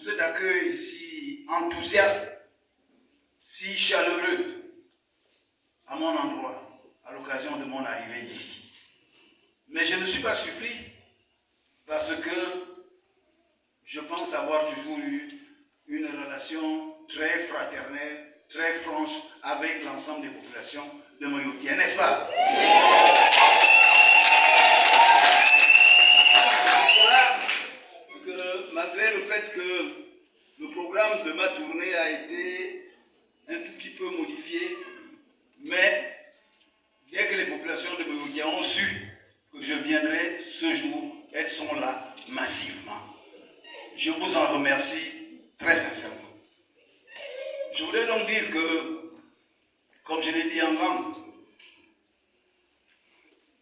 cet accueil si enthousiaste, si chaleureux à mon endroit, à l'occasion de mon arrivée ici. Mais je ne suis pas surpris parce que je pense avoir toujours eu une relation très fraternelle, très franche avec l'ensemble des populations de Moyotiens, n'est-ce pas? C'est pour cela que malgré le fait que le programme de ma tournée a été un tout petit peu modifié, mais dès que les populations de Moyotiens ont su que je viendrai ce jour, elles sont là massivement. Je vous en remercie très sincèrement. Je voudrais donc dire que, comme je l'ai dit en langue,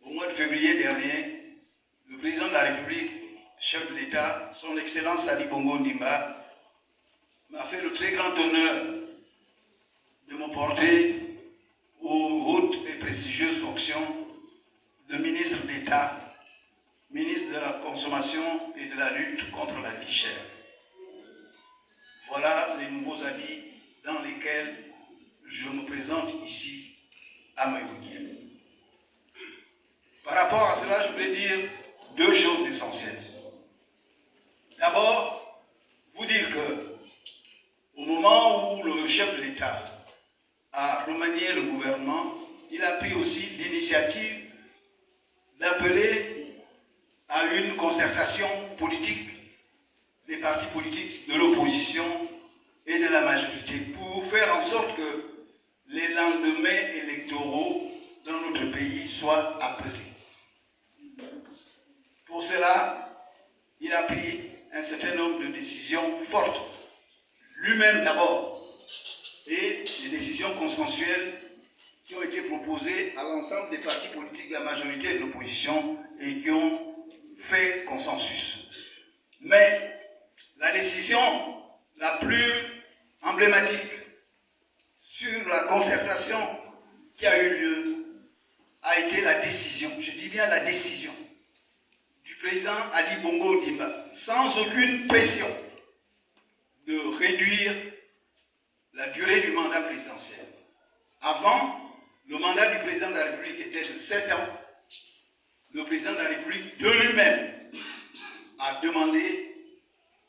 au mois de février dernier, le président de la République, chef de l'État, son Excellence Ali Bongo Ondimba, m'a fait le très grand honneur de me porter aux hautes et prestigieuses fonctions de ministre d'État, ministre de la Consommation et de la lutte contre la vie chère. Voilà les nouveaux habits dans lesquels je me présente ici à Moyotiens. Par rapport à cela, je voulais dire deux choses essentielles. D'abord, vous dire que au moment où le chef de l'État a remanié le gouvernement, il a pris aussi l'initiative d'appeler à une concertation politique des partis politiques de l'opposition et de la majorité pour faire en sorte que les lendemains électoraux dans notre pays soient apaisés. Pour cela, il a pris un certain nombre de décisions fortes, lui-même d'abord, et des décisions consensuelles qui ont été proposées à l'ensemble des partis politiques de la majorité et de l'opposition et qui ont fait consensus. Mais la décision la plus emblématique sur la concertation qui a eu lieu a été la décision, je dis bien la décision, du président Ali Bongo Ondimba, sans aucune pression, de réduire la durée du mandat présidentiel. Avant, le mandat du président de la République était de 7 ans. Le président de la République de lui-même a demandé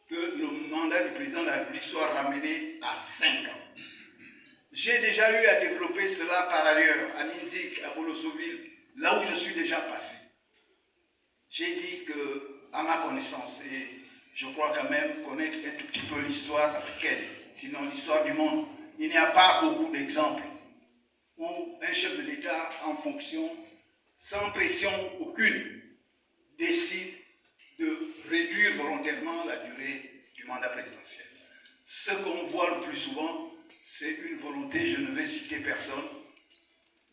que le mandat du président de la République soit ramené à 5 ans. J'ai déjà eu à développer cela par ailleurs à Ninzik, à Bolosoville, là où je suis déjà passé. J'ai dit que, à ma connaissance, et je crois quand même connaître un tout petit peu l'histoire africaine, sinon l'histoire du monde, il n'y a pas beaucoup d'exemples où un chef de l'État en fonction, sans pression aucune, décide de réduire volontairement la durée du mandat présidentiel. Ce qu'on voit le plus souvent, c'est une volonté, je ne vais citer personne,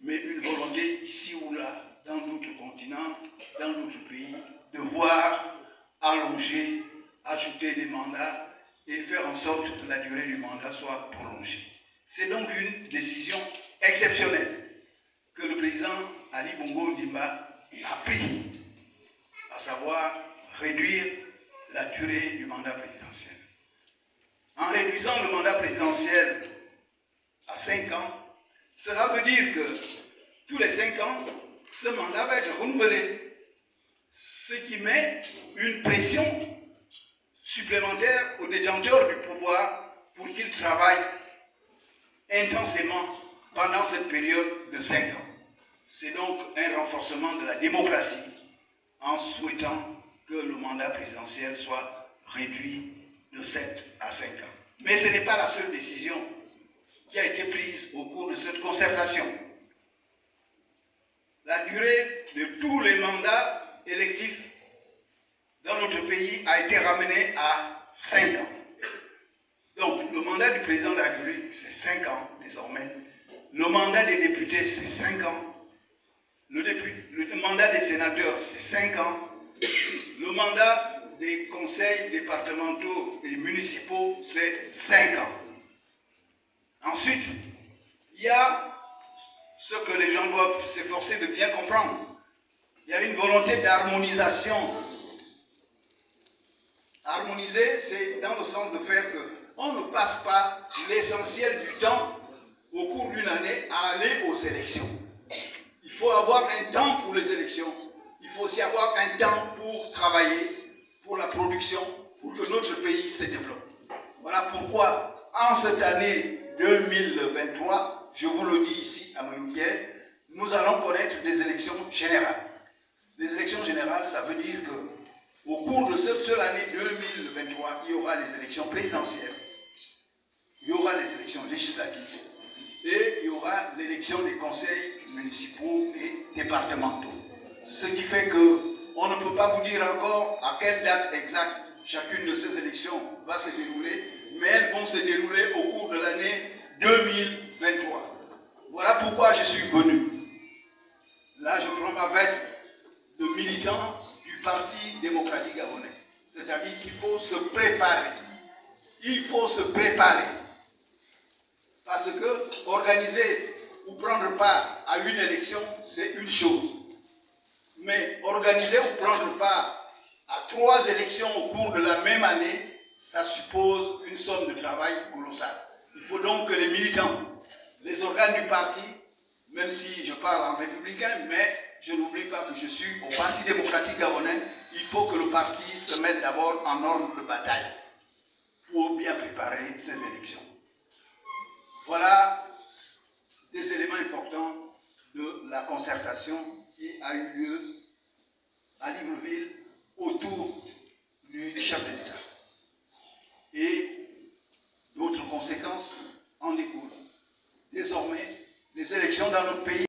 mais une volonté ici ou là, dans notre continent, dans notre pays, de voir allonger, ajouter des mandats et faire en sorte que la durée du mandat soit prolongée. C'est donc une décision exceptionnelle que le président Ali Bongo Ondimba a prise, à savoir réduire la durée du mandat présidentiel. En réduisant le mandat présidentiel à 5 ans, cela veut dire que tous les 5 ans, ce mandat va être renouvelé, ce qui met une pression supplémentaire aux détenteurs du pouvoir pour qu'ils travaillent intensément pendant cette période de 5 ans. C'est donc un renforcement de la démocratie en souhaitant que le mandat présidentiel soit réduit de 7 à 5 ans. Mais ce n'est pas la seule décision qui a été prise au cours de cette concertation. La durée de tous les mandats électifs dans notre pays a été ramenée à 5 ans. Donc, le mandat du président de la République, c'est 5 ans désormais. Le mandat des députés, c'est 5 ans. Le mandat des sénateurs, c'est 5 ans. Le mandat des conseils départementaux et municipaux, c'est 5 ans. Ensuite, il y a ce que les gens doivent s'efforcer de bien comprendre. Il y a une volonté d'harmonisation Harmoniser, c'est dans le sens de faire qu'on ne passe pas l'essentiel du temps au cours d'une année à aller aux élections. Il faut avoir un temps pour les élections. Il faut aussi avoir un temps pour travailler, pour la production, pour que notre pays se développe. Voilà pourquoi, en cette année 2023, je vous le dis ici à Mayoukiel, nous allons connaître des élections générales. Les élections générales, ça veut dire qu'au cours de cette seule année 2023, il y aura les élections présidentielles, il y aura les élections législatives et il y aura l'élection des conseils municipaux et départementaux. Ce qui fait qu'on ne peut pas vous dire encore à quelle date exacte chacune de ces élections va se dérouler, mais elles vont se dérouler au cours de l'année 2023. Voilà pourquoi je suis venu. Là, je prends ma veste de militant du Parti démocratique gabonais. C'est-à-dire qu'il faut se préparer. Il faut se préparer. Parce que organiser ou prendre part à une élection, c'est une chose. Mais organiser ou prendre part à 3 élections au cours de la même année, ça suppose une somme de travail colossale. Il faut donc que les militants, les organes du parti, même si je parle en républicain, mais je n'oublie pas que je suis au Parti démocratique gabonais, il faut que le parti se mette d'abord en ordre de bataille pour bien préparer ces élections. Voilà des éléments importants de la concertation qui a eu lieu à Libreville autour du chef de l'État. Et d'autres conséquences en découlent. Désormais, les élections dans notre pays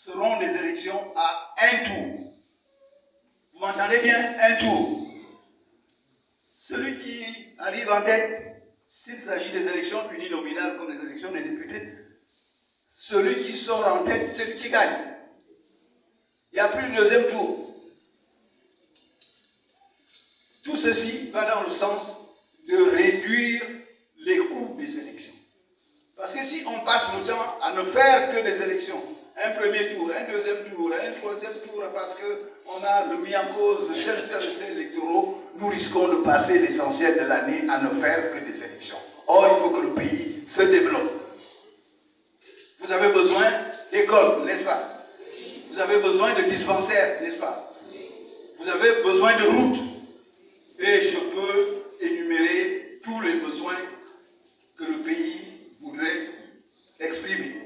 seront des élections à un tour. Vous m'entendez bien? Un tour. Celui qui arrive en tête, s'il s'agit des élections uninominales comme les élections des députés, celui qui sort en tête, c'est celui qui gagne. Il n'y a plus de deuxième tour. Tout ceci va dans le sens de réduire les coûts des élections. Parce que si on passe le temps à ne faire que des élections, un premier tour, un deuxième tour, un troisième tour, parce qu'on a remis en cause tel électoraux, nous risquons de passer l'essentiel de l'année à ne faire que des élections. Or, il faut que le pays se développe. Vous avez besoin d'écoles, n'est-ce pas? Vous avez besoin de dispensaires, n'est-ce pas? Vous avez besoin de routes. Et je peux énumérer tous les besoins que le pays voudrait exprimer.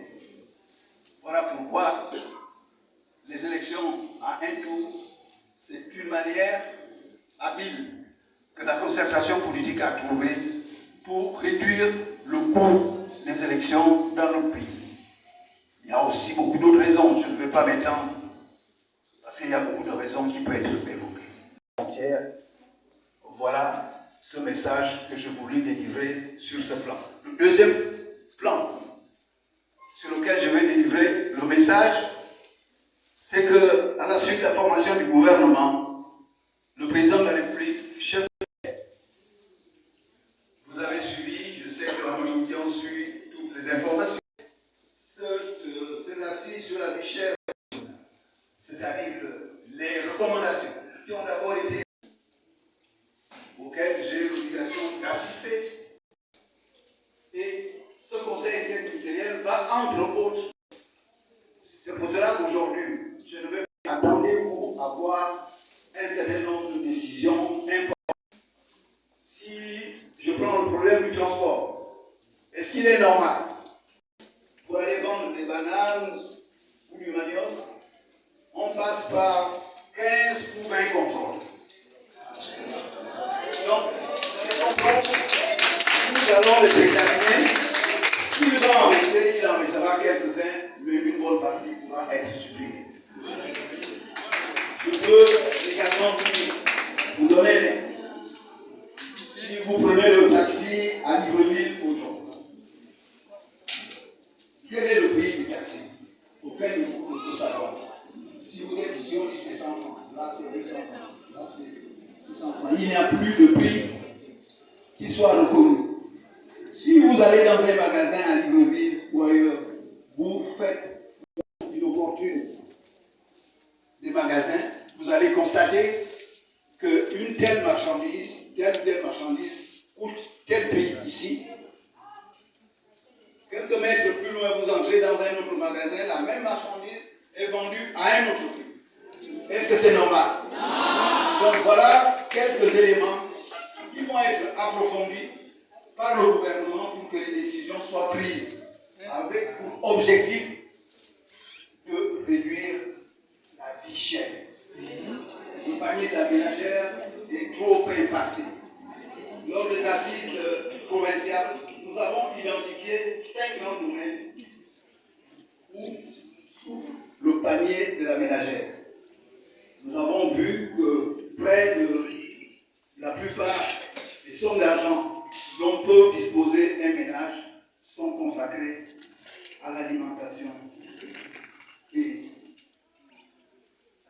Voilà pourquoi les élections à un tour, c'est une manière habile que la concertation politique a trouvée pour réduire le coût des élections dans notre pays. Il y a aussi beaucoup d'autres raisons, je ne vais pas m'étendre, parce qu'il y a beaucoup de raisons qui peuvent être évoquées. Voilà ce message que je voulais délivrer sur ce plan. Le deuxième plan sur lequel je vais délivrer le message, c'est que, à la suite de la formation du gouvernement, le président de la République, chef de l'État, vous avez suivi, je sais que la majorité ont suivi toutes les informations, c'est assis sur la vie chère, c'est-à-dire les recommandations qui ont d'abord été auxquelles j'ai l'obligation d'assister. Et ce conseil interministériel va, entre autres, c'est pour cela qu'aujourd'hui, je ne vais pas attendre pour avoir un certain nombre de décisions importantes. Si je prends le problème du transport, est-ce qu'il est normal pour aller vendre des bananes ou du manioc, on passe par 15 ou 20 contrôles? Donc, ces contrôles, nous allons les examiner. S'il va en rester, il en restera quelques-uns, mais une bonne partie pourra être supprimée. Je peux également vous donner, si vous prenez le taxi à Libreville aujourd'hui, quel est le prix du taxi auquel vous pouvez savoir? Si vous êtes ici, on dit c'est 100 francs, là c'est 200 francs, là c'est 600 francs. Il n'y a plus de prix qui soit reconnu. Si vous allez dans un magasin à Libreville ou ailleurs, vous faites une opportune des magasins, vous allez constater qu'une telle marchandise, tel telle ou telle marchandise coûte tel prix ici. Quelques mètres plus loin, vous entrez dans un autre magasin, la même marchandise est vendue à un autre prix. Est-ce que c'est normal? Non. Donc voilà quelques éléments qui vont être approfondis par le gouvernement pour que les décisions soient prises avec pour objectif de réduire la vie chère. Le panier de la ménagère est trop impacté. Lors des assises provinciales, nous avons identifié 5 grands domaines où souffre le panier de la ménagère. Nous avons vu que près de la plupart des sommes d'argent dont peut disposer un ménage sont consacrées à l'alimentation et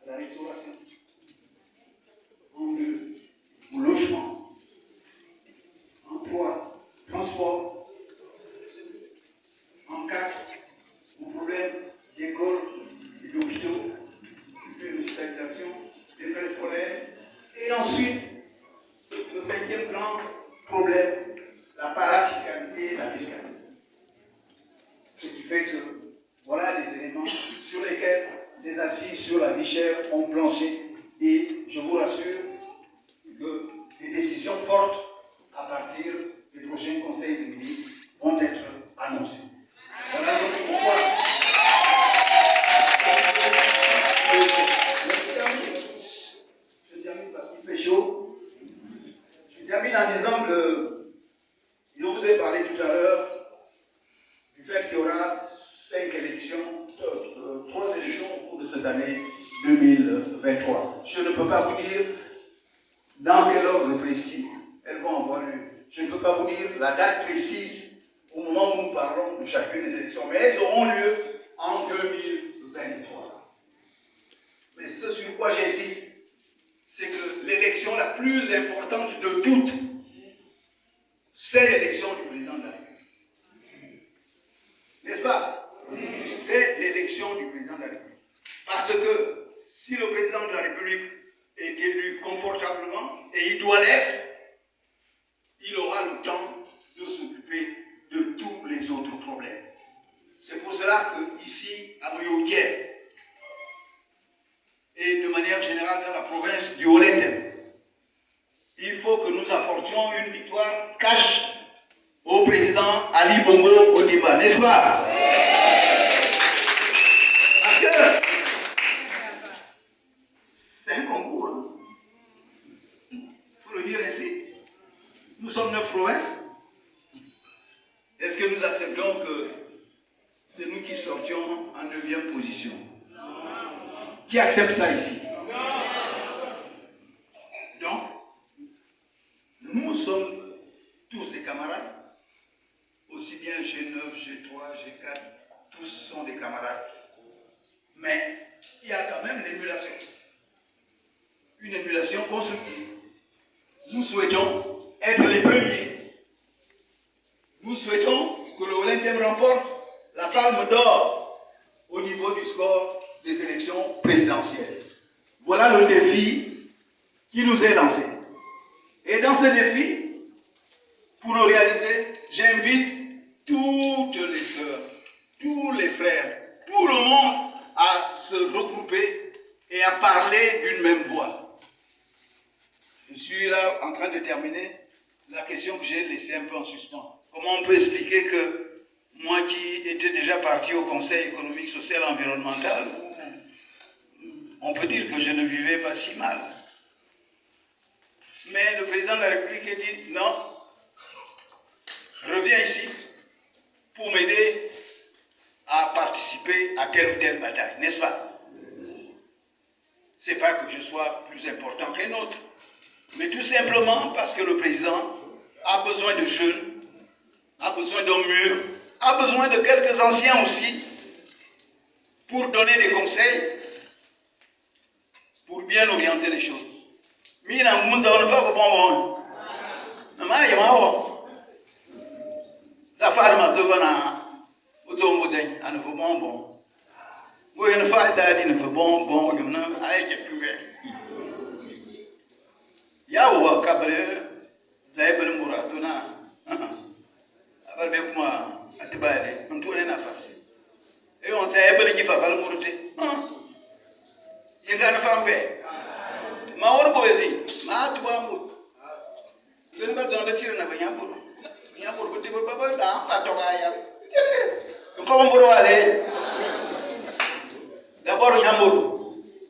à la restauration, en deux, au logement, emploi, transport, en quatre, aux problèmes d'école et d'hôpitaux, de l'hospitalisation, des frais scolaires, et ensuite, le cinquième grand problème, la parafiscalité et la fiscalité. Ce qui fait que voilà les éléments sur lesquels les assises sur la vie chère ont planché, et je vous rassure que des décisions fortes à partir des prochains conseils de ministres vont être annoncées. Voilà donc pourquoi je termine parce qu'il fait chaud. Je termine en disant que je vous ai parlé tout à l'heure du fait qu'il y aura 3 élections au cours de cette année 2023. Je ne peux pas vous dire dans quel ordre précis elles vont avoir lieu. Je ne peux pas vous dire la date précise au moment où nous parlons de chacune des élections, mais elles auront lieu en 2023. Mais ce sur quoi j'insiste, c'est que l'élection la plus importante de toutes, c'est l'élection du président de la République. N'est-ce pas? C'est l'élection du président de la République. Parce que si le président de la République est élu confortablement, et il doit l'être, il aura le temps de s'occuper de tous les autres problèmes. C'est pour cela que ici, à Moyotière, et de manière générale dans la province du Haut-Lendem, il faut que nous apportions une victoire cash au président Ali Bongo Ondimba, n'est-ce pas? Parce que c'est un concours, il faut le dire ainsi. Nous sommes 9 provinces. Est-ce que nous acceptons que c'est nous qui sortions en 9e position? Qui accepte ça ici? Donc, nous sommes tous des camarades, aussi bien G9, G3, G4, tous sont des camarades. Mais il y a quand même l'émulation. Une émulation constructive. Nous souhaitons être les premiers. Nous souhaitons que le Haut-Lendem remporte la palme d'or au niveau du score des élections présidentielles. Voilà le défi qui nous est lancé. Et dans ce défi, pour le réaliser, j'invite toutes les sœurs, tous les frères, tout le monde à se regrouper et à parler d'une même voix. Je suis là en train de terminer la question que j'ai laissée un peu en suspens. Comment on peut expliquer que moi qui étais déjà parti au Conseil économique, social et environnemental, on peut dire que je ne vivais pas si mal. Mais le président de la République a dit non, reviens ici pour m'aider à participer à telle ou telle bataille, n'est-ce pas? Ce n'est pas que je sois plus important qu'un autre, mais tout simplement parce que le président a besoin de jeunes, a besoin d'hommes mûrs, a besoin de quelques anciens aussi, pour donner des conseils, pour bien orienter les choses. Mina mouza on fa ko bon nama ya mawo za fa ma do bana o do mo den an fo bon wo yen fa da di ne fo bon yum na ay ke tuwe ya wo ka bale Saya bermurah tu na. Abar be kuma atibale, on tourne na face. Et on saya ber qui fa bal murte. Yenga na fambe. Ma won ko bezi, ma tuba mu. Gani ba don ba tire na ba nyambo. Nyambo ko tibo ba da fa to ga ya. Ko mo boro wale. D'abord nyambo.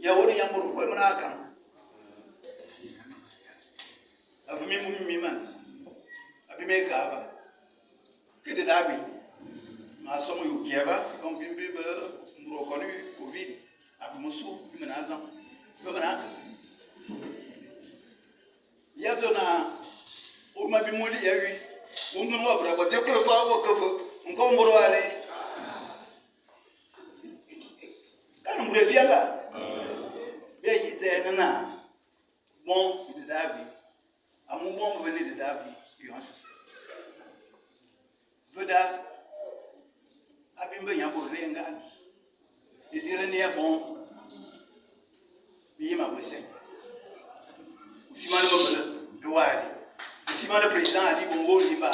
Ya wori nyambo ko mana kan. Afumi mu man. Abi me ka ba. Kede dabi. Ma somo yu kiaba, kon bimbi ba muro ko ni covid. Abi musu bi mana kan. Ba mana kan. Ya zona o ma bi moli yawi. O nunu wa bra ba je ko fa wo ko fo. Nko mboro wale. Kan mure fiala. Be yi te na. Bon de dabi. Amu bon venir de dabi. Yo ansese. Veda abimbe nyambo renga. Idire ne bon. Bi ma bose. Simane Bobele, Douali. Simane Président Ali Bongo Limba.